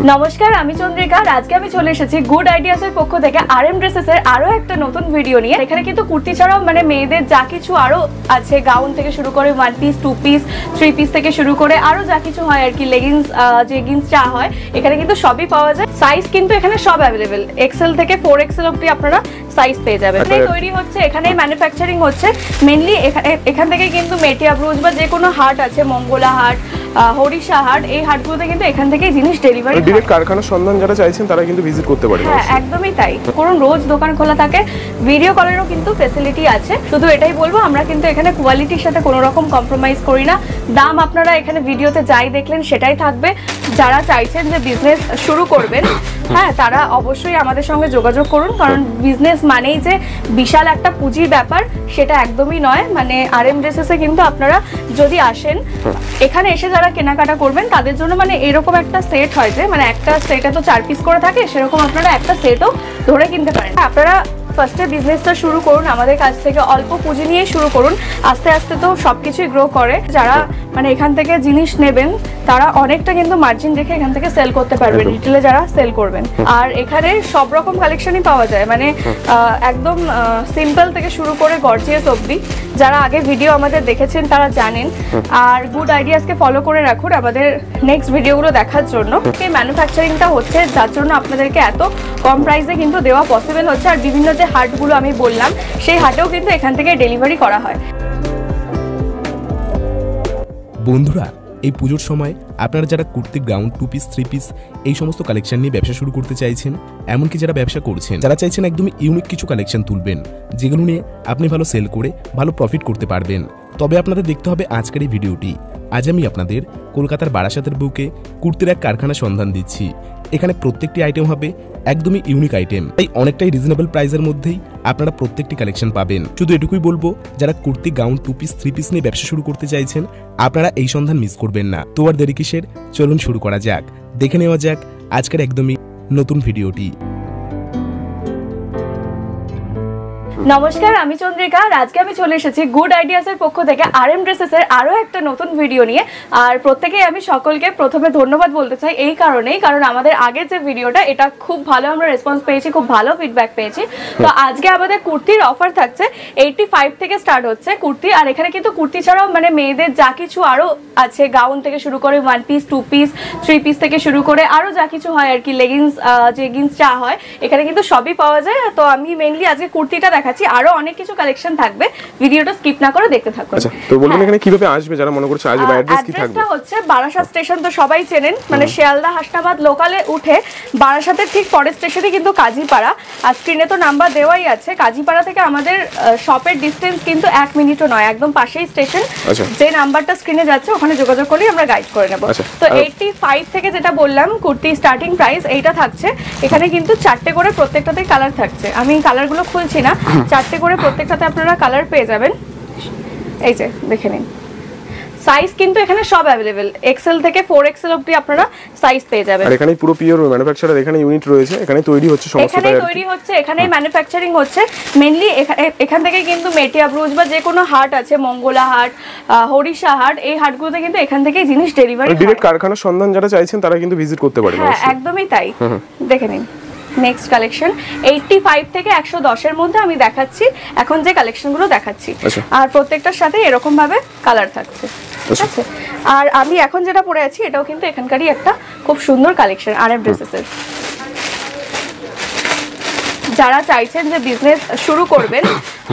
নমস্কার, আমি চন্দ্রিকা। আজকে আমি চলে এসেছি গুড আইডিয়াস এর পক্ষ থেকে RM ড্রেসেস এর আরো একটা নতুন ভিডিও নিয়ে। এখানে কিন্তু কুর্তি ছাড়াও মানে মেয়েদের যা কিছু আরো আছে, গাউন থেকে শুরু করে 1 পিস 2 পিস 3 পিস থেকে শুরু করে আরো যা কিছু হয় আর কি, লেগিংস জেগিংস যা হয় এখানে কিন্তু সবই পাওয়া যায়। সাইজ কিন্তু এখানে সব অ্যাভেলেবেল, XL থেকে 4XL অবধি আপনারা সাইজ পেয়ে যাবেন। এখানেই তৈরি হচ্ছে, এখানেই ম্যানুফ্যাকচারিং হচ্ছে। মেইনলি এখান থেকে কিন্তু মেটিয়া ব্রুজ বা যে কোনো হাট আছে, মঙ্গলা হাট, হরিষা হাট, এই হাটগুলোতে কিন্তু এখান থেকে জিনিস ডেলিভারি হয়। ডাইরেক্ট কারখানার সন্ধান যারা চাইছেন তারা কিন্তু ভিজিট করতে পারেন। হ্যাঁ, একদমই তাই। কারণ রোজ দোকান খোলা থাকে, ভিডিও কলেরও কিন্তু ফ্যাসিলিটি আছে। শুধু এটাই বলবো, আমরা কিন্তু এখানে কোয়ালিটির সাথে কোনো রকম কম্প্রোমাইজ করি না। দাম আপনারা এখানে ভিডিওতে যাই দেখলেন সেটাই থাকবে। যারা চাইছেন যে বিজনেস শুরু করবেন, হ্যাঁ, তারা অবশ্যই আমাদের সঙ্গে যোগাযোগ করুন। কারণ বিজনেস মানেই যে বিশাল একটা পুঁজির ব্যাপার সেটা একদমই নয়। মানে RM ড্রেসেসে কিন্তু আপনারা যদি আসেন, এখানে এসে যারা কেনাকাটা করবেন তাদের জন্য মানে এরকম একটা সেট হয় যে মানে একটা সেটে তো 4 পিস করে থাকে, সেরকম আপনারা একটা সেটও ধরে কিনতে পারেন। আপনারা ফার্স্টে বিজনেসটা শুরু করুন আমাদের কাছ থেকে, অল্প পুঁজি নিয়ে শুরু করুন। আস্তে আস্তে তো সবকিছুই গ্রো করে। যারা মানে এখান থেকে জিনিস নেবেন তারা অনেকটা কিন্তু মার্জিন রেখে এখান থেকে সেল করতে পারবেন, রিটেলে যারা সেল করবেন। আর এখানে সব রকম কালেকশনই পাওয়া যায়, মানে একদম সিম্পল থেকে শুরু করে গর্জিয়াস অবধি। যারা আগে ভিডিও আমাদের দেখেছেন তারা জানেন। আর গুড আইডিয়াসকে ফলো করে রাখুন আমাদের নেক্সট ভিডিওগুলো দেখার জন্য। এই ম্যানুফ্যাকচারিংটা হচ্ছে যার জন্য আপনাদেরকে এত কম প্রাইসে কিন্তু দেওয়া পসিবল হচ্ছে। আর বিভিন্ন যে হাটগুলো আমি বললাম সেই হাটেও কিন্তু এখান থেকে ডেলিভারি করা হয়। বন্ধুরা, এই পুজোর সময় আপনারা যারা কুর্তি, গাউন, 2 পিস 3 পিস এই সমস্ত কালেকশন নিয়ে ব্যবসা শুরু করতে চাইছেন, এমনকি যারা ব্যবসা করছেন, যারা চাইছেন একদমই ইউনিক কিছু কালেকশন তুলবেন যেগুলো নিয়ে আপনি ভালো সেল করে ভালো প্রফিট করতে পারবেন, তবে আপনাদের দেখতে হবে আজকের এই ভিডিওটি। আজ আমি আপনাদের কলকাতার বারাসাতের বুকে কুর্তির এক কারখানা সন্ধান দিচ্ছি। এখানে প্রত্যেকটি আইটেম হবে একদমই ইউনিক আইটেম, তাই অনেকটাই রিজনেবল প্রাইসের মধ্যেই আপনারা প্রত্যেকটি কালেকশন পাবেন। শুধু এটুকুই বলবো, যারা কুর্তি, গাউন, 2 পিস 3 পিস নিয়ে ব্যবসা শুরু করতে চাইছেন আপনারা এই সন্ধান মিস করবেন না। তো আর দেরি কিসের, চলুন শুরু করা যাক। দেখে নেওয়া যাক আজকের একদমই নতুন ভিডিওটি। নমস্কার, আমি চন্দ্রিকা। আজকে আমি চলে এসেছি গুড আইডিয়াস এর পক্ষ থেকে RM ড্রেসেস এর আরো একটা নতুন ভিডিও নিয়ে। আর প্রত্যেকেই আমি সকলকে প্রথমে ধন্যবাদ বলতে চাই এই কারণেই, কারণ আমাদের আগের যে ভিডিওটা এটা খুব ভালো আমরা রেসপন্স পেয়েছি, খুব ভালো ফিডব্যাক পেয়েছি। তো আজকে আমাদের কুর্তির অফার থাকছে 85 থেকে স্টার্ট হচ্ছে কুর্তি। আর এখানে কিন্তু কুর্তি ছাড়াও মানে মেয়েদের যা কিছু আরো আছে, গাউন থেকে শুরু করে 1 পিস 2 পিস 3 পিস থেকে শুরু করে আরো যা কিছু হয় আর কি, লেগিংস জেগিংস যা হয় এখানে কিন্তু সবই পাওয়া যায়। তো আমি মেইনলি আজকে কুর্তিটা দেখাচ্ছি, আরো অনেক কিছু কালেকশন থাকবে, ভিডিওটা স্কিপ না করে দেখতে থাকুন। আচ্ছা, তো বলবেন এখানে কিভাবে আসবে যারা মনে করছে আসবে, অ্যাড্রেস কি থাকবে? অ্যাড্রেসটা হচ্ছে বারাসাত স্টেশন, তো সবাই চেনেন। মানে শিয়ালদা হাসনাবাদ লোকালে উঠে বারাসাতের ঠিক পরের স্টেশনে কিন্তু কাজীপাড়া। আর স্ক্রিনে তো নাম্বার দেওয়াই আছে। কাজীপাড়া থেকে আমাদের শপের ডিসটেন্স কিন্তু 1 মিনিটও নয়, একদম পাশেই স্টেশন। যে নাম্বারটা স্ক্রিনে যাচ্ছে ওখানে যোগাযোগ করলে আমরা গাইড করে নেব। তো 85 থেকে যেটা বললাম কুর্তি স্টার্টিং প্রাইস এইটা থাকছে। এখানে কিন্তু 4টে করে প্রত্যেকটাতেই কালার থাকছে। আমি কালারগুলো খুলছি না, 4টে করে প্রত্যেকটাতে আপনারা কালার পেয়ে যাবেন। এই যে দেখে নিন, সাইজ কিন্তু এখানে সব अवेलेबल, XL থেকে 4XL অবধি আপনারা সাইজ পেয়ে যাবেন। আর এখানে পুরো পিওর ম্যানুফ্যাকচারার, এখানে ইউনিট রয়েছে, এখানে তৈরি হচ্ছে সমস্তটাই, এখানে তৈরি হচ্ছে, এখানেই ম্যানুফ্যাকচারিং হচ্ছে। মেইনলি এখান থেকে কিন্তু মেটিয়া ব্রুজ বা যে কোনো হাট আছে, মঙ্গলা হাট, হরিষা হাট, এই হাটগুলোতে কিন্তু এখান থেকে জিনিস ডেলিভারি হয়। ডাইরেক্ট কারখানার সন্ধান যারা চাইছেন তারা কিন্তু ভিজিট করতে পারেন। হ্যাঁ, একদমই তাই। দেখে নিন নেক্সট কালেকশন 85 থেকে 110 এর মধ্যে আমি দেখাচ্ছি এখন যে কালেকশনগুলো দেখাচ্ছি। আর প্রত্যেকটার সাথে এরকম ভাবে কালার থাকছে, ঠিক আছে? আর আমি এখন যেটা পরে আছি এটাও কিন্তু এখানকারই একটা খুব সুন্দর কালেকশন RM ড্রেসেস এর। যারা চাইছেন যে বিজনেস শুরু করবেন,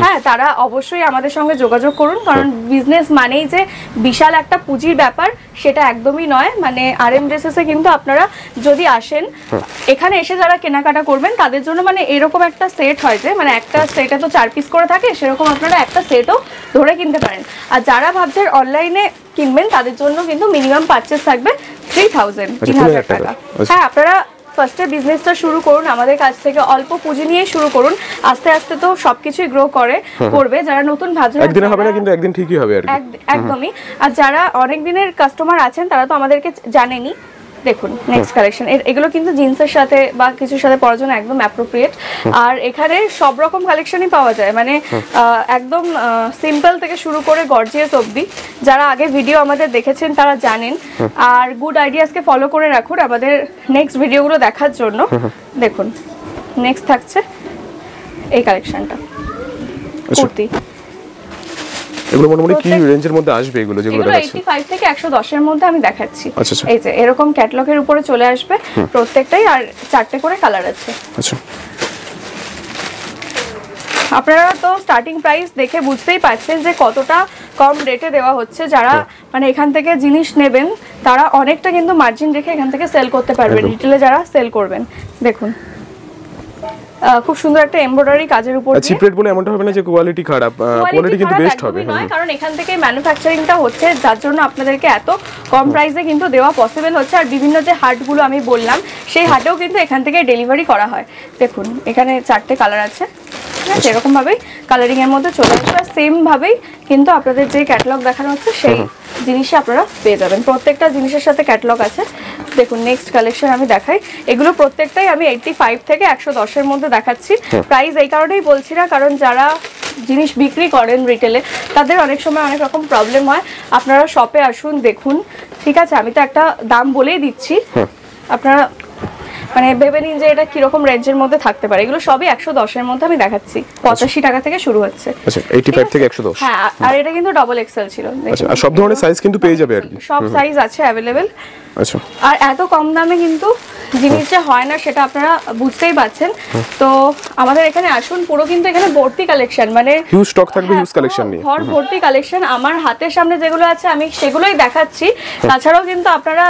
হ্যাঁ, তারা অবশ্যই আমাদের সঙ্গে যোগাযোগ করুন। কারণ বিজনেস মানেই যে বিশাল একটা পুঁজির ব্যাপার সেটা একদমই নয়। মানে RM ড্রেসেসে কিন্তু আপনারা যদি আসেন, এখানে এসে যারা কেনাকাটা করবেন তাদের জন্য মানে এরকম একটা সেট হয় যে মানে একটা সেটে তো 4 পিস করে থাকে, সেরকম আপনারা একটা সেটও ধরে কিনতে পারেন। আর যারা ভাবছেন অনলাইনে কিনবেন তাদের জন্য কিন্তু মিনিমাম পারচেজ থাকবে 3000 টাকা। হ্যাঁ, আপনারা ফার্স্টে বিজনেসটা শুরু করুন আমাদের কাছ থেকে, অল্প পুঁজি নিয়ে শুরু করুন। আস্তে আস্তে তো সবকিছুই গ্রো করবে। যারা নতুন ভাবছেন একদিনে হবে না, কিন্তু একদিন ঠিকই হবে আর কি। একদমই। আর যারা অনেক দিনের কাস্টমার আছেন তারা তো আমাদেরকে জানেনই। দেখুন নেক্সট কালেকশন, এগুলো কিন্তু জিন্সের সাথে বা কিছুর সাথে পরার জন্য একদম অ্যাপ্রোপ্রিয়েট। আর এখানে সব রকম কালেকশনই পাওয়া যায়, মানে একদম সিম্পল থেকে শুরু করে গর্জিয়াস অবধি। যারা আগে ভিডিও আমাদের দেখেছেন তারা জানেন। আর গুড আইডিয়াসকে ফলো করে রাখুন আমাদের নেক্সট ভিডিওগুলো দেখার জন্য। দেখুন নেক্সট থাকছে এই কালেকশনটা, কুর্তি। এগুলো মোটামুটি কি রেঞ্জের মধ্যে আসবে এগুলো যেগুলো দেখাচ্ছেন? 85 থেকে 110 এর মধ্যে আমি দেখাচ্ছি। আচ্ছা আচ্ছা, এই যে এরকম ক্যাটালগের উপরে চলে আসবে প্রত্যেকটাই, আর 4টে করে কালার আছে। আচ্ছা, আপনারা তো স্টার্টিং প্রাইস দেখে বুঝতেই পারছেন যে কতটা কম রেটে দেওয়া হচ্ছে। যারা মানে এখান থেকে জিনিস নেবেন তারা অনেকটা কিন্তু মার্জিন রেখে এখান থেকে সেল করতে পারবেন, রিটেলে যারা সেল করবেন। দেখুন খুব সুন্দর একটা এমব্রয়ডারি কাজের উপর চিপ রেট বলে এমনটা হবে না যে কোয়ালিটি খারাপ, কোয়ালিটি কিন্তু বেস্ট হবে। কারণ এখান থেকে ম্যানুফ্যাকচারিংটা হচ্ছে, যার জন্য আপনাদেরকে এত কম প্রাইসে কিন্তু দেওয়া পসিবল হচ্ছে। আর বিভিন্ন যে হাটগুলো আমি বললাম সেই হাটেও কিন্তু এখান থেকে ডেলিভারি করা হয়। দেখুন এখানে 4টে কালার আছে, ঠিক আছে? এরকম ভাবেই কালারিং এর মধ্যে চলে আসবে, আর সেম ভাবেই কিন্তু আপনাদের যে ক্যাটালগ দেখানো হচ্ছে সেই জিনিসই আপনারা পেয়ে যাবেন। প্রত্যেকটা জিনিসের সাথে ক্যাটালগ আছে। দেখুন নেক্সট কালেকশন আমি দেখাই। এগুলো প্রত্যেকটাই আমি 85 থেকে 110 এর মধ্যে দেখাচ্ছি। প্রাইস এই কারণেই বলছি না, কারণ যারা জিনিস বিক্রি করেন রিটেলে তাদের অনেক সময় অনেক রকম প্রবলেম হয়। আপনারা শপে আসুন, দেখুন, ঠিক আছে? আমি তো একটা দাম বলেই দিচ্ছি, আপনারা মানে ভেবে নিন যে এটা কিরকম রেঞ্জের মধ্যে থাকতে পারে। এগুলো সবই 110 এর মধ্যে আমি দেখাচ্ছি। 85 টাকা থেকে শুরু হচ্ছে। আচ্ছা, 85 থেকে 110। হ্যাঁ, আর এটা কিন্তু ডাবল এক্সেল ছিল। আচ্ছা, আর সব ধরনের সাইজ কিন্তু পেয়ে যাবে আর কি? সব সাইজ আছে अवेलेबल। আচ্ছা, আর এত কম দামে কিন্তু জিনিস যে হয় না সেটা আপনারা বুঝতেই পাচ্ছেন। তো আমাদের এখানে আসুন, পুরো কিন্তু এখানে ভর্তি কালেকশন, মানে হিউজ স্টক থাকবে, হিউজ কালেকশন নিয়ে ভর ভর্তি কালেকশন। আমার হাতের সামনে যেগুলো আছে আমি সেগুলোই দেখাচ্ছি। তাছাড়াও কিন্তু আপনারা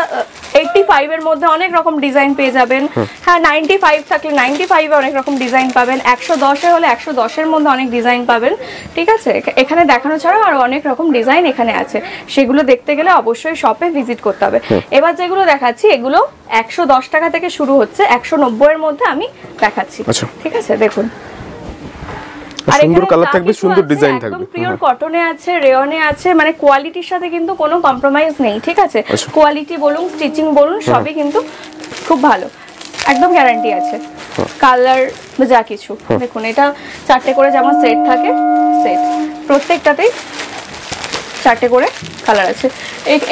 85 এর মধ্যে অনেক রকম ডিজাইন পেয়ে যাবেন। হ্যাঁ, 95 থাকলে 95 এ অনেক রকম ডিজাইন পাবেন, 110 এ হলে 110 এর মধ্যে অনেক ডিজাইন পাবেন, ঠিক আছে? এখানে দেখানো ছাড়াও আরো অনেক রকম ডিজাইন এখানে আছে, সেগুলো দেখতে গেলে অবশ্যই শপে ভিজিট করতে হবে। এবার যেগুলো দেখাচ্ছি এগুলো 110 টাকা থেকে শুরু হচ্ছে, 190 এর মধ্যে আমি দেখাচ্ছি, ঠিক আছে? দেখুন সুন্দর কালার থাকবে, সুন্দর ডিজাইন থাকবে, একদম পিওর কটনে আছে, রেয়নে আছে, মানে কোয়ালিটির সাথে কিন্তু কোনো কম্প্রোমাইজ নেই, ঠিক আছে? কোয়ালিটি বলুন, স্টিচিং বলুন, সবই কিন্তু খুব ভালো, একদম গ্যারান্টি আছে। কালার যা কিছু দেখুন, এটা 4টে করে যেমন সেট থাকে, সেট প্রত্যেকটাতেই 4টে করে কালার আছে।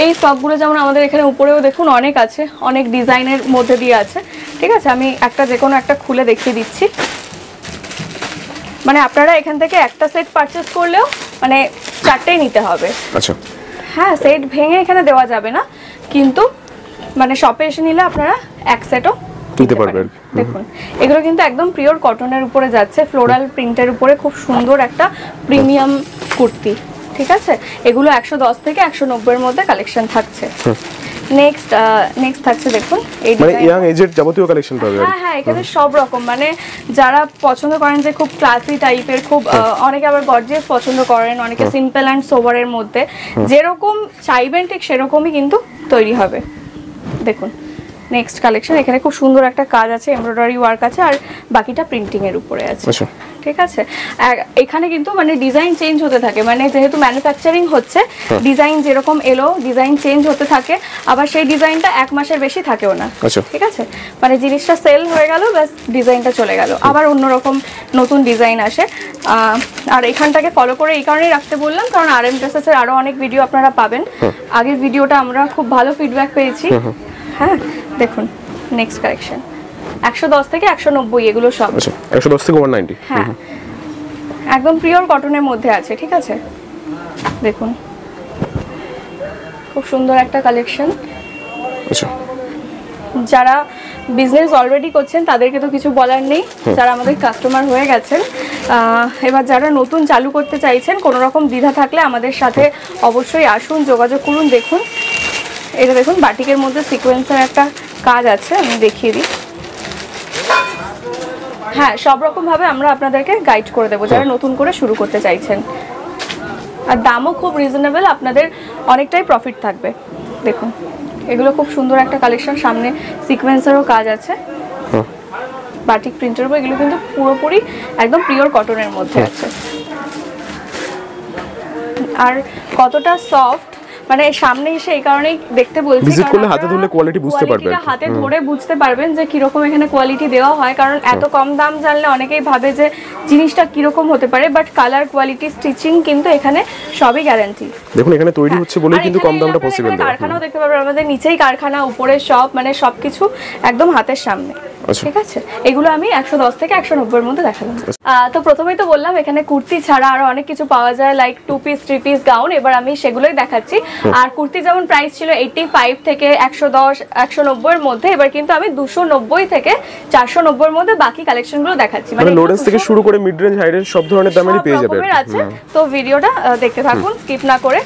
এই স্টকগুলো যেমন আমাদের এখানে উপরেও দেখুন অনেক আছে, অনেক ডিজাইনের মধ্যে দিয়ে আছে, ঠিক আছে? আমি একটা যে কোনো একটা খুলে দেখিয়ে দিচ্ছি। মানে আপনারা এখান থেকে একটা সেট পারচেজ করলেও মানে 4টেই নিতে হবে। আচ্ছা, হ্যাঁ, সেট ভেঙে এখানে দেওয়া যাবে না, কিন্তু মানে শপে এসে নিলে আপনারা এক সেটও নিতে পারবেন। দেখুন এগুলো কিন্তু একদম পিওর কটনের উপরে যাচ্ছে, ফ্লোরাল প্রিন্টের উপরে খুব সুন্দর একটা প্রিমিয়াম কুর্তি, ঠিক আছে? এগুলো 110 থেকে 190 এর মধ্যে কালেকশন থাকছে। নেক্সট থাকছে দেখুন, এই মানে ইয়াং এজের যাবতীয় কালেকশন পাবে। হ্যাঁ, এখানে সব রকম, মানে যারা পছন্দ করেন যে খুব ক্লাসি টাইপের, খুব অনেকে আবার গর্জিয়াস পছন্দ করেন, অনেকে সিম্পল অ্যান্ড সোবারের মধ্যে, যেরকম চাইবেন ঠিক সেরকমই কিন্তু তৈরি হবে। দেখুন নেক্সট কালেকশন, এখানে খুব সুন্দর একটা কাজ আছে, এমব্রয়ডারি ওয়ার্ক আছে, আর বাকিটা প্রিন্টিং এর উপরে আছে, ঠিক আছে? এখানে কিন্তু মানে ডিজাইন চেঞ্জ হতে থাকে, মানে যেহেতু ম্যানুফ্যাকচারিং হচ্ছে, ডিজাইন যেরকম এলো ডিজাইন চেঞ্জ হতে থাকে, আবার সেই ডিজাইনটা 1 মাসের বেশি থাকেও না, ঠিক আছে? মানে জিনিসটা সেল হয়ে গেল, ব্যাস ডিজাইনটা চলে গেল, আবার অন্যরকম নতুন ডিজাইন আসে। আর এখানটাকে ফলো করে এই কারণেই রাখতে বললাম, কারণ RM ড্রেসেস এর আরো অনেক ভিডিও আপনারা পাবেন। আগের ভিডিওটা আমরা খুব ভালো ফিডব্যাক পেয়েছি। হ্যাঁ, দেখুন নেক্সট কালেকশন 110 থেকে 190, এগুলো সব 110 থেকে 190। হ্যাঁ, একদম পিওর কটনের মধ্যে আছে, ঠিক আছে? দেখুন খুব সুন্দর একটা কালেকশন। আচ্ছা, যারা বিজনেস অলরেডি করছেন তাদেরকে তো কিছু বলার নেই, যারা আমাদের কাস্টমার হয়ে গেছেন। এবার যারা নতুন চালু করতে চাইছেন, কোনো রকম দ্বিধা থাকলে আমাদের সাথে অবশ্যই আসুন, যোগাযোগ করুন। দেখুন এটা দেখুন, বাটিকের মধ্যে সিকোয়েন্সের একটা কাজ আছে, আমি দেখিয়ে দিই। হ্যাঁ, সব রকম ভাবে আমরা আপনাদেরকে গাইড করে দেবো যারা নতুন করে শুরু করতে চাইছেন, আর দামও খুব রিজনেবল, আপনাদের অনেকটাই প্রফিট থাকবে। দেখুন এগুলো খুব সুন্দর একটা কালেকশন, সামনে সিকোয়েন্সেরও কাজ আছে, বাটিক প্রিন্টের উপর, এগুলো কিন্তু পুরোপুরি একদম পিওর কটনের মধ্যে আছে। আর কতটা সফট, মানে সামনে এসে এই কারণেই দেখতে বলছি, ভিজিট করলে হাতে ধরলে কোয়ালিটি বুঝতে পারবেন, হাতে ধরে বুঝতে পারবেন যে কিরকম এখানে কোয়ালিটি দেওয়া হয়। কারণ এত কম দাম জানলে অনেকেই ভাবে যে জিনিসটা কিরকম হতে পারে, বাট কালার, কোয়ালিটি, স্টিচিং কিন্তু এখানে সবই গ্যারান্টি। দেখুন এখানে তৈরি হচ্ছে বলেই কিন্তু কম দামটা পসিবল। কারখানাও দেখতে পারবেন, আমাদের নিচেই কারখানা, উপরে সব, মানে সবকিছু একদম হাতের সামনে। ঠিক আছে, এগুলো আমি 110 থেকে 190 এর মধ্যে দেখালাম। তো প্রথমেই তো বললাম এখানে কুর্তি ছাড়া আরো অনেক কিছু পাওয়া যায়, লাইক 2 পিস 3 পিস গাউন। এবার আমি সেগুলোই দেখাচ্ছি। আর কুর্তি যেমন প্রাইস ছিল 85 থেকে 110 190 এর মধ্যে, এবার কিন্তু আমি 290 থেকে 490 এর মধ্যে বাকি কালেকশনগুলো দেখাচ্ছি। মানে লো রেঞ্জ থেকে শুরু করে মিড রেঞ্জ, হাই রেঞ্জ সব ধরনের দামেরই পেয়ে যাবেন। তো ভিডিওটা দেখতে থাকুন স্কিপ না করে।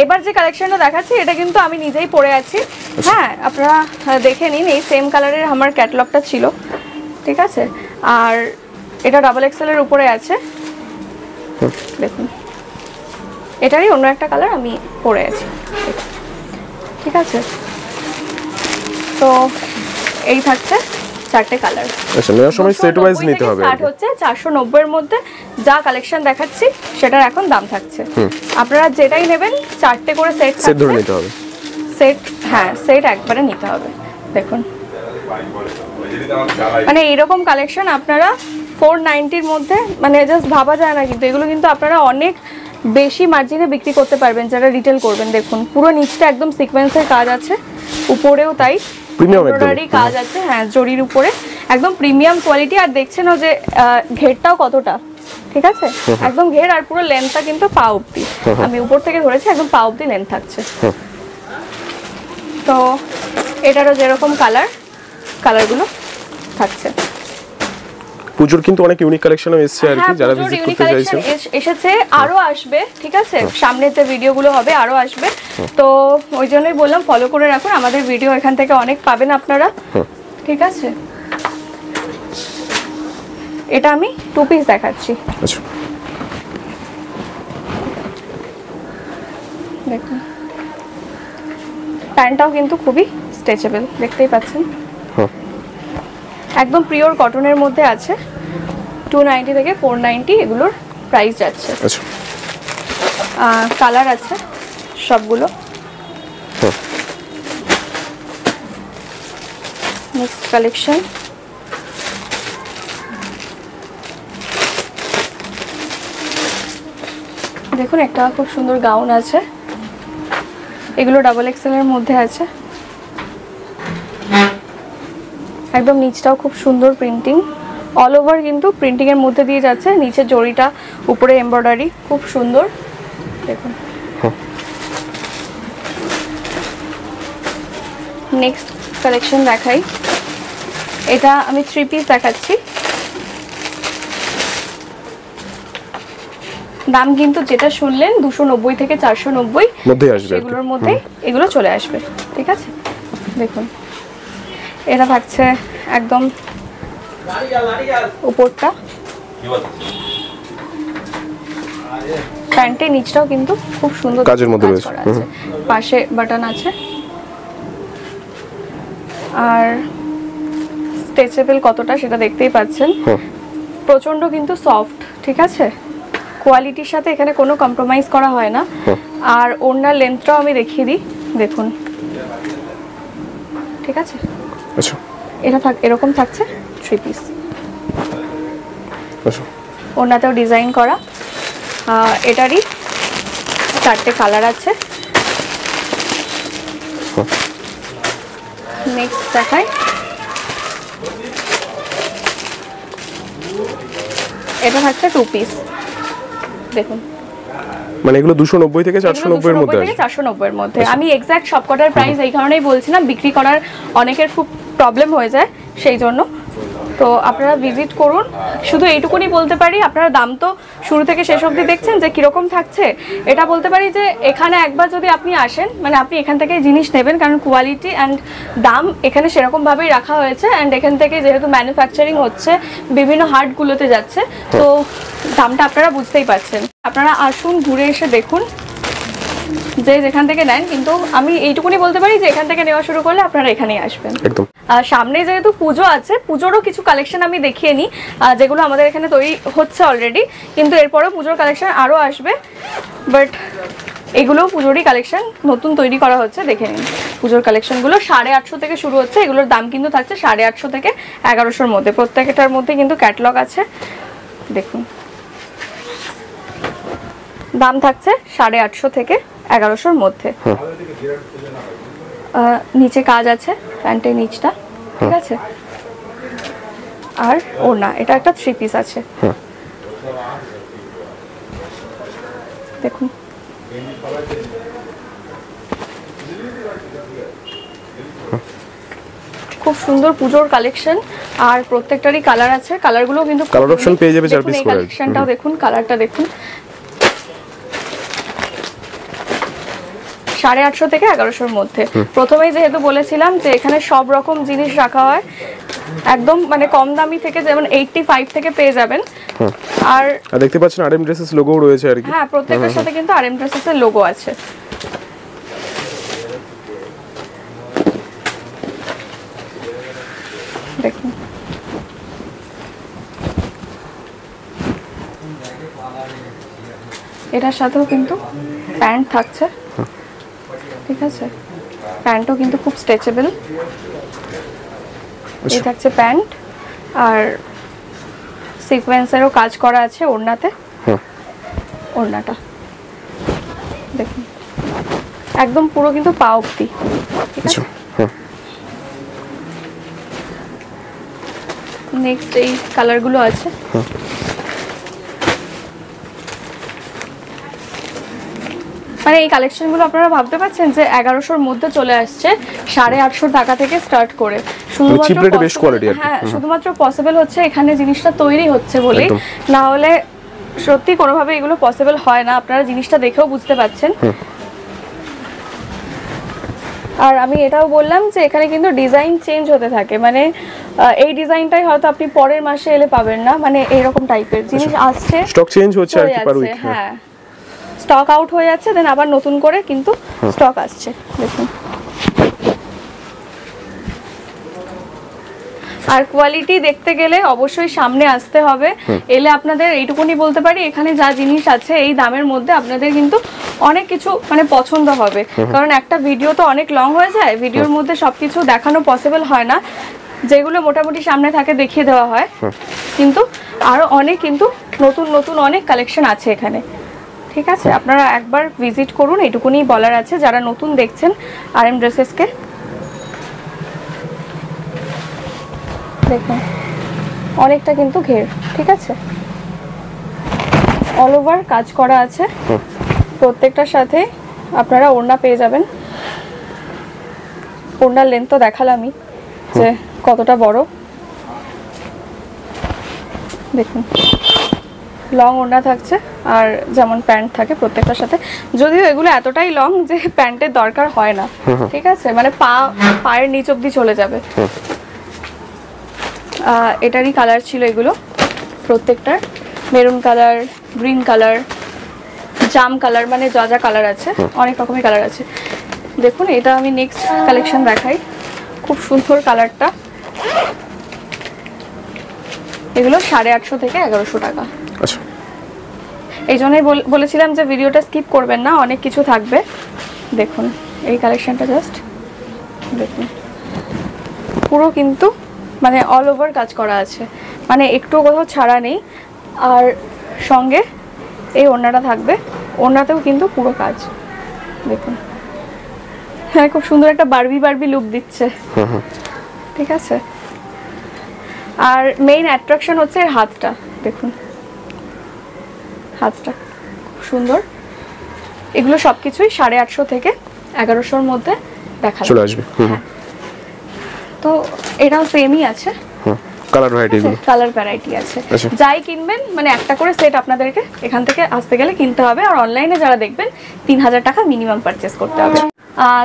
এবার যে কালেকশনটা দেখাচ্ছি এটা কিন্তু আমি নিজেই পরে আছি। হ্যাঁ, আপনারা দেখে নিন, এই সেম কালারের আমার ক্যাটালগটা ছিল। ঠিক আছে, আর এটা ডাবল এক্সেল এর উপরে আছে, দেখুন এটারই অন্য একটা কালার আমি পরে আছি। ঠিক আছে, তো এই থাকছে 4টে কালার। আচ্ছা, নেওয়ার সময় সেট ওয়াইজ নিতে হবে। স্টার্ট হচ্ছে 490 এর মধ্যে। যা কালেকশন দেখাচ্ছি সেটার এখন দাম থাকছে। আপনারা যেটাই নেবেন 4টে করে সেট ধরে নিতে হবে। সেট, হ্যাঁ সেট একবারে নিতে হবে। দেখুন মানে এইরকম কালেকশন আপনারা 490 এর মধ্যে, মানে জাস্ট ভাবা যায় না, কিন্তু এগুলো কিন্তু আপনারা অনেক বেশি মার্জিনে বিক্রি করতে পারবেন যারা রিটেল করবেন। দেখুন পুরো নিচটা একদম সিকোয়েন্সের কাজ আছে, উপরেও তাই প্রিমিয়াম কাজ আছে। হ্যাঁ, জরির উপরে একদম প্রিমিয়াম কোয়ালিটি। আর দেখছেনও যে ঘেরটাও কতটা, ঠিক আছে একদম ঘের, আর পুরো লেন্থটা কিন্তু পা অবধি। আমি উপর থেকে ধরেছি, একদম পা অবধি লেন্থ থাকছে। তো এটারও যেরকম কালারগুলো থাকছে। পুজোর কিন্তু অনেক ইউনিক কালেকশনও এসেছে আর কি, যারা ভিজিট করতে চাইছেন এসেছে, আরো আসবে। ঠিক আছে, সামনের যে ভিডিওগুলো হবে আরো আসবে। তো ওই জন্যই বললাম ফলো করে রাখুন আমাদের ভিডিও, এখান থেকে অনেক পাবেন আপনারা। ঠিক আছে, এটা আমি 2 পিস দেখাচ্ছি। আচ্ছা, দেখুন প্যান্টটাও কিন্তু খুবই স্ট্রেচেবল, দেখতেই পাচ্ছেন। একদম পিওর কটনের মধ্যে আছে। 290 থেকে 490 এগুলোর প্রাইস যাচ্ছে। আচ্ছা, কালার আছে সবগুলো। নেক্সট কালেকশন, দেখুন একটা খুব সুন্দর গাউন আছে, এগুলো ডাবল এক্সেল এর মধ্যে আছে। একদম নিচটাও খুব সুন্দর প্রিন্টিং, অল ওভার কিন্তু প্রিন্টিং এর মধ্যে দিয়ে যাচ্ছে। নিচে জরিটা, উপরে এমব্রয়ডারি, খুব সুন্দর। দেখুন নেক্সট কালেকশন দেখাই। এটা আমি 3 পিস দেখাচ্ছি। দাম কিন্তু যেটা শুনলেন 290 থেকে 490 মধ্যে আসবে, এগুলোর মধ্যে এগুলো চলে আসবে। ঠিক আছে, দেখুন এটা থাকছে একদম উপরটা, প্যান্টের নিচটাও কিন্তু খুব সুন্দর কাজের মধ্যে রয়েছে, পাশে বাটন আছে। আর স্ট্রেচেবল কতটা সেটা দেখতেই পাচ্ছেন, প্রচন্ড কিন্তু সফট। ঠিক আছে, কোয়ালিটির সাথে এখানে কোনো কম্প্রোমাইজ করা হয় না। আর ওড়নার লেন্থটাও আমি দেখিয়ে দিই, দেখুন। ঠিক আছে, আচ্ছা এটা এরকম থাকছে 3 পিস। আচ্ছা, ওড়নাতেও ডিজাইন করা। এটারই 4টে কালার আছে। নেক্সট দেখাই, এটা থাকছে 2 পিস। দেখুন মানে এগুলো 290 থেকে 490 এর মধ্যে আছে। 490 এর মধ্যে। আমি এক্সাক্ট সবকটার প্রাইস এই কারণেই বলছিলাম, বিক্রি করার অনেকের খুব প্রবলেম হয়ে যায় সেই জন্য। তো আপনারা ভিজিট করুন। শুধু এইটুকুনি বলতে পারি, আপনারা দাম তো শুরু থেকে শেষ অবধি দেখছেন যে কিরকম থাকছে। এটা বলতে পারি যে এখানে একবার যদি আপনি আসেন, মানে আপনি এখান থেকে জিনিস নেবেন, কারণ কোয়ালিটি অ্যান্ড দাম এখানে সেরকমভাবেই রাখা হয়েছে। অ্যান্ড এখান থেকে যেহেতু ম্যানুফ্যাকচারিং হচ্ছে, বিভিন্ন হাটগুলোতে যাচ্ছে, তো দামটা আপনারা বুঝতেই পারছেন। আপনারা আসুন, ঘুরে এসে দেখুন যে যেখান থেকে নেন। কিন্তু আমি এইটুকুনি বলতে পারি যে এখান থেকে নেওয়া শুরু করলে আপনারা এখানেই আসবেন। একদম। সামনে যেহেতু পুজো আছে, পুজোরও কিছু কালেকশন আমি দেখিয়ে নিই, যেগুলো আমাদের এখানে তৈরি হচ্ছে অলরেডি, কিন্তু এরপরেও পুজোর কালেকশন আরও আসবে। বাট এগুলো পুজোরই কালেকশন, নতুন তৈরি করা হচ্ছে, দেখে নিন। পুজোর কালেকশনগুলো 850 থেকে শুরু হচ্ছে। এগুলোর দাম কিন্তু থাকছে 850 থেকে 1100-র মধ্যে। প্রত্যেকটার মধ্যে কিন্তু ক্যাটালগ আছে, দেখুন। দাম থাকছে 850 থেকে 1100-র মধ্যে। নিচে কাজ আছে প্যান্টের নিচটা, ঠিক আছে। আর ওড়না, এটা একটা 3 পিস আছে, দেখুন। খুব সুন্দর পুজোর কালেকশন, আর প্রত্যেকটারই কালার আছে। কালারগুলো কিন্তু কালার অপশন পেয়ে যাবে 4 পিস করে। কালেকশনটাও দেখুন, কালারটা দেখুন। 850 থেকে 1100-র মধ্যে। প্রথমেই যেহেতু বলেছিলাম যে এখানে সব রকম জিনিস রাখা হয়, একদম মানে কম দামি থেকে, যেমন 85 থেকে পেয়ে যাবেন। আর দেখতে পাচ্ছেন RM ড্রেসেস লোগো রয়েছে আর কি। হ্যাঁ, প্রত্যেকটার সাথে কিন্তু RM ড্রেসেস এর লোগো আছে। দেখুন, এটার সাথেও কিন্তু প্যান্ট থাকছে, ঠিক আছে। প্যান্টও কিন্তু খুব স্ট্রেচেবল। এই থাকছে প্যান্ট, আর সিকোয়েন্সেরও কাজ করা আছে ওড়নাতে। ওড়নাটা দেখুন, একদম পুরো কিন্তু পা অবধি, ঠিক আছে। নেক্সট এই কালারগুলো আছে। মানে এই কালেকশনগুলো আপনারা ভাবতে পারছেন যে 1100-র মধ্যে চলে আসছে, 850 টাকা থেকে স্টার্ট করে। শুধুমাত্র পসিবল হচ্ছে এখানে জিনিসটা তৈরি হচ্ছে বলে, না হলে সত্যি কোনোভাবে এগুলো পসিবল হয় না। আপনারা জিনিসটা দেখেও বুঝতে পাচ্ছেন। আর আমি এটাও বললাম যে এখানে কিন্তু ডিজাইন চেঞ্জ হতে থাকে, মানে এই ডিজাইনটাই হয়তো আপনি পরের মাসে এলে পাবেন না, মানে এইরকম টাইপের জিনিস আসছে, স্টক চেঞ্জ হচ্ছে আর কি পার উইক। হ্যাঁ, স্টক আউট হয়ে যাচ্ছে, দেন আবার নতুন করে কিন্তু স্টক আসছে, দেখুন। আর কোয়ালিটি দেখতে গেলে অবশ্যই সামনে আসতে হবে। এলে আপনাদের এইটুকুনি বলতে পারি, এখানে যা জিনিস আছে এই দামের মধ্যে আপনাদের কিন্তু অনেক কিছু মানে পছন্দ হবে। কারণ একটা ভিডিও তো অনেক লং হয়ে যায়, ভিডিওর মধ্যে সবকিছু দেখানো পসিবল হয় না। যেগুলো মোটামুটি সামনে থাকে দেখিয়ে দেওয়া হয়, কিন্তু আরো অনেক কিন্তু নতুন নতুন অনেক কালেকশন আছে এখানে, ঠিক আছে। আপনারা একবার ভিজিট করুন, এইটুকুনি বলার আছে যারা নতুন দেখছেন RM ড্রেসেসকে। দেখুন, অনেকটা কিন্তু ঘের, ঠিক আছে। অল ওভার কাজ করা আছে, প্রত্যেকটার সাথে আপনারা ওড়না পেয়ে যাবেন। ওড়নার লেন্থ তো দেখালামই যে কতটা বড়, দেখুন। লং ওড়না থাকছে, আর যেমন প্যান্ট থাকে প্রত্যেকটার সাথে, যদিও এগুলো এতটাই লং যে প্যান্টের দরকার হয় না, ঠিক আছে। মানে পায়ের নিচ অবধি চলে যাবে। এটারই কালার ছিল এগুলো, প্রত্যেকটার মেরুন কালার, গ্রিন কালার, জাম কালার, মানে যা কালার আছে, অনেক রকমের কালার আছে। দেখুন, এটা আমি নেক্সট কালেকশন দেখাই, খুব সুন্দর কালারটা। এগুলো 850 থেকে 1100 টাকা। আচ্ছা, এই জন্যই বলেছিলাম যে ভিডিওটা স্কিপ করবেন না, অনেক কিছু থাকবে। দেখুন এই কালেকশনটা, জাস্ট দেখুন, পুরো কিন্তু মানে অল ওভার কাজ করা আছে, মানে একটু কোথাও ছাড়া নেই। আর সঙ্গে এই ওড়নাটা থাকবে, ওড়নাতেও কিন্তু পুরো কাজ, দেখুন। হ্যাঁ, খুব সুন্দর একটা বারবি লুক দিচ্ছে, ঠিক আছে। আর মেইন অ্যাট্রাকশন হচ্ছে এর হাতটা, দেখুন হাতটা খুব সুন্দর। এগুলো সবকিছুই 850 থেকে 1100-র মধ্যে দেখা চলে আসবে। তো এটাও সেমই আছে, কালার ভ্যারাইটি আছে। যাই কিনবেন মানে একটা করে সেট আপনাদেরকে এখান থেকে আসতে গেলে কিনতে হবে। আর অনলাইনে যারা দেখবেন 3000 টাকা মিনিমাম পারচেস করতে হবে।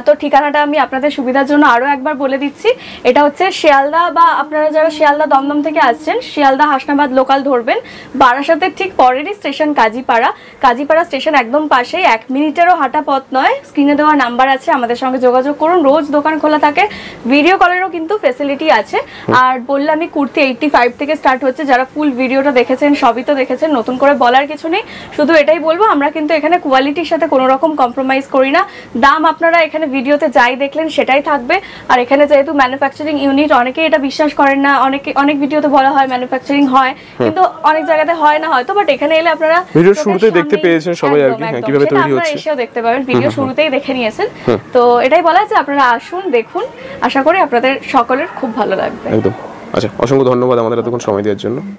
তো ঠিকানাটা আমি আপনাদের সুবিধার জন্য আরো একবার বলে দিচ্ছি। এটা হচ্ছে শিয়ালদা, বা আপনারা যারা শিয়ালদা দমদম থেকে আসছেন, শিয়ালদা হাসনাবাদ লোকাল ধরবেন, বারাসাতের ঠিক পরেরই স্টেশন কাজীপাড়া। কাজীপাড়া স্টেশন একদম পাশেই, 1 মিনিটেরও হাঁটা পথ নয়। স্ক্রিনে দেওয়া নাম্বার আছে, আমাদের সঙ্গে যোগাযোগ করুন। রোজ দোকান খোলা থাকে, ভিডিও কলেরও কিন্তু ফেসিলিটি আছে। আর বললে আমি কুর্তি 85 থেকে স্টার্ট হচ্ছে। যারা ফুল ভিডিওটা দেখেছেন, সবই তো দেখেছেন, নতুন করে বলার কিছু নেই। শুধু এটাই বলবো, আমরা কিন্তু এখানে কোয়ালিটির সাথে কোনো রকম কম্প্রোমাইজ করি না। দাম আপনারা এখানে ভিডিওতে যাই দেখলেন সেটাই থাকবে। আর এখানে যেহেতু ম্যানুফ্যাকচারিং ইউনিট, অনেকেই এটা বিশ্বাস করেন না, অনেক ভিডিওতে বলা হয় ম্যানুফ্যাকচারিং হয়, কিন্তু অনেক জায়গাতে হয় না হয়তো, বাট এখানে এলে আপনারা ভিডিও শুরুতেই দেখতে পেয়েছেন সবাই আর কি, কিভাবে তৈরি হচ্ছে, আপনারা এসেও দেখতে পাবেন, ভিডিও শুরুতেই দেখে নিয়েছেন। তো এটাই বলা আছে, আপনারা আসুন, দেখুন, আশা করি আপনাদের সকলের খুব ভালো লাগবে। একদম। আচ্ছা, অসংখ্য ধন্যবাদ আমাদের এতক্ষণ সময় দেওয়ার জন্য।